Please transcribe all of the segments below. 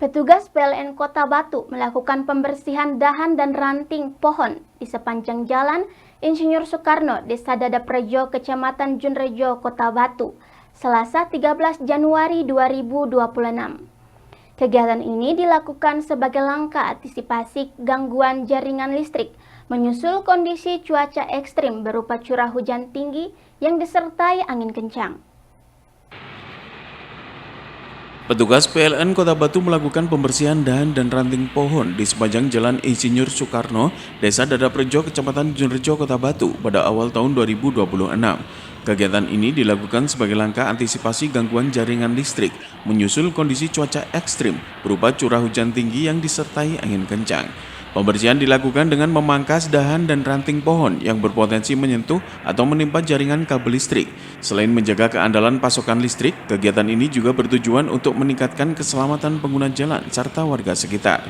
Petugas PLN Kota Batu melakukan pembersihan dahan dan ranting pohon di sepanjang jalan Insinyur Soekarno, Desa Dadaprejo, Kecamatan Junrejo, Kota Batu, Selasa 13 Januari 2026. Kegiatan ini dilakukan sebagai langkah antisipasi gangguan jaringan listrik menyusul kondisi cuaca ekstrim berupa curah hujan tinggi yang disertai angin kencang. Petugas PLN Kota Batu melakukan pembersihan dahan dan ranting pohon di sepanjang Jalan Insinyur Soekarno, Desa Dadaprejo, Kecamatan Junrejo, Kota Batu pada awal tahun 2026. Kegiatan ini dilakukan sebagai langkah antisipasi gangguan jaringan listrik menyusul kondisi cuaca ekstrim berupa curah hujan tinggi yang disertai angin kencang. Pembersihan dilakukan dengan memangkas dahan dan ranting pohon yang berpotensi menyentuh atau menimpa jaringan kabel listrik. Selain menjaga keandalan pasokan listrik, kegiatan ini juga bertujuan untuk meningkatkan keselamatan pengguna jalan serta warga sekitar.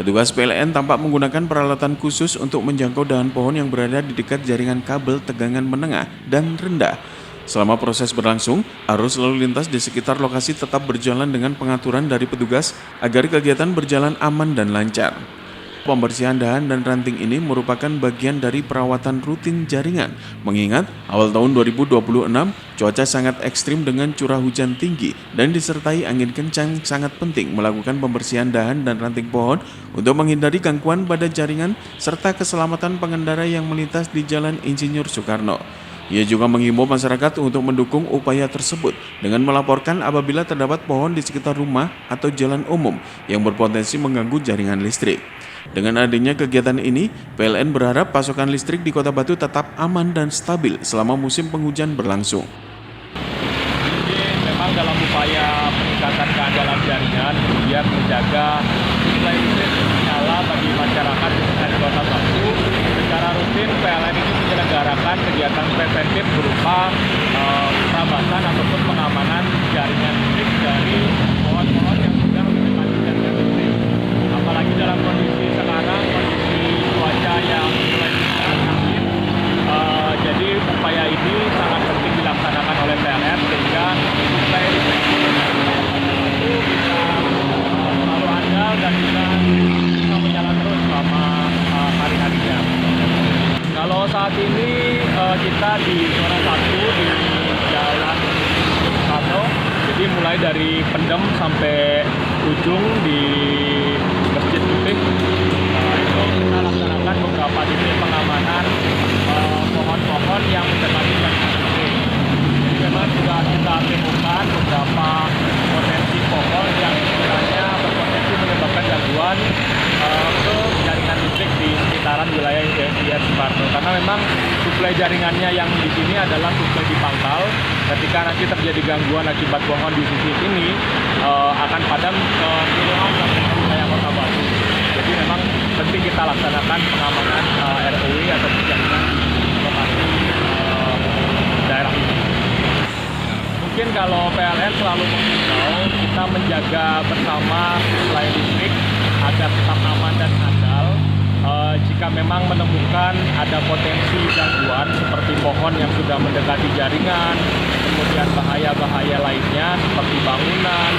Petugas PLN tampak menggunakan peralatan khusus untuk menjangkau dahan pohon yang berada di dekat jaringan kabel tegangan menengah dan rendah. Selama proses berlangsung, arus lalu lintas di sekitar lokasi tetap berjalan dengan pengaturan dari petugas agar kegiatan berjalan aman dan lancar. Pembersihan dahan dan ranting ini merupakan bagian dari perawatan rutin jaringan, mengingat awal tahun 2026 cuaca sangat ekstrim dengan curah hujan tinggi dan disertai angin kencang. Sangat penting melakukan pembersihan dahan dan ranting pohon untuk menghindari gangguan pada jaringan serta keselamatan pengendara yang melintas di Jalan Insinyur Soekarno. Ia juga menghimbau masyarakat untuk mendukung upaya tersebut dengan melaporkan apabila terdapat pohon di sekitar rumah atau jalan umum yang berpotensi mengganggu jaringan listrik. Dengan adanya kegiatan ini, PLN berharap pasokan listrik di Kota Batu tetap aman dan stabil selama musim penghujan berlangsung. Jadi memang dalam upaya peningkatan keandalan jaringan, kemudian menjaga suplai listrik nyala bagi masyarakat di Kota Batu, secara rutin PLN ini menyelenggarakan kegiatan preventif berupa perabasan ataupun pengamanan jaringan listrik dari pohon-pohon yang sudah mendekati jaringan listrik. Apalagi dalam kondisi sekarang, kondisi cuaca yang mulai angin, jadi upaya ini sangat penting dilaksanakan oleh PLN sehingga suplai listrik itu bisa selalu andal dan bisa menyala terus selama hari-harinya. Kalau saat ini kita di zona 1 di Jalan Soekarno, jadi mulai dari Pendem sampai ujung di Masjid Putih, itu kita laksanakan beberapa titik pengamanan pohon-pohon yang mendekati jaringan listrik. Jadi memang sudah kita temukan beberapa potensi pohon yang sebenarnya berpotensi menyebabkan gangguan ke jaringan listrik di sekitaran wilayah Insinyur Soekarno. Karena memang suplai jaringannya yang di sini adalah suplai di pangkal. Ketika nanti terjadi gangguan akibat pohon di sisi ini, akan padam ke puluhan sampai ke wilayah Kota Batu. Jadi memang penting kita laksanakan pengamanan ROW atau jaringan lokasi daerah ini. Mungkin kalau PLN selalu mengimbau kita menjaga bersama suplai listrik agar tetap aman dan andal. Jika memang menemukan ada potensi gangguan seperti pohon yang sudah mendekati jaringan, kemudian bahaya-bahaya lainnya seperti bangunan,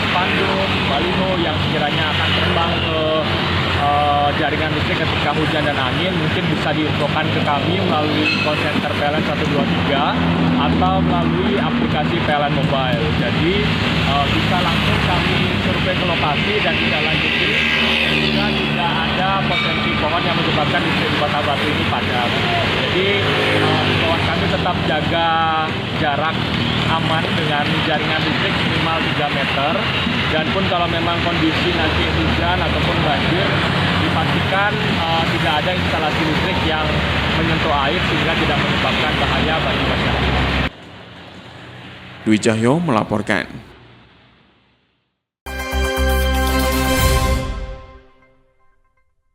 spanduk, baliho yang sekiranya akan terbang ke jaringan listrik ketika hujan dan angin, mungkin bisa diinfokan ke kami melalui call center PLN 123 atau melalui aplikasi PLN Mobile. Jadi bisa langsung kami survei ke lokasi dan ditindaklanjuti jika tidak ada potensi pohon yang menyebabkan listrik Kota Batu ini padam. Jadi himbauan kami tetap jaga jarak aman dengan jaringan listrik minimal 3 meter, dan pun kalau memang kondisi nanti hujan ataupun banjir, dipastikan tidak ada instalasi listrik yang menyentuh air sehingga tidak menyebabkan bahaya bagi masyarakat. Dwi Cahyo melaporkan.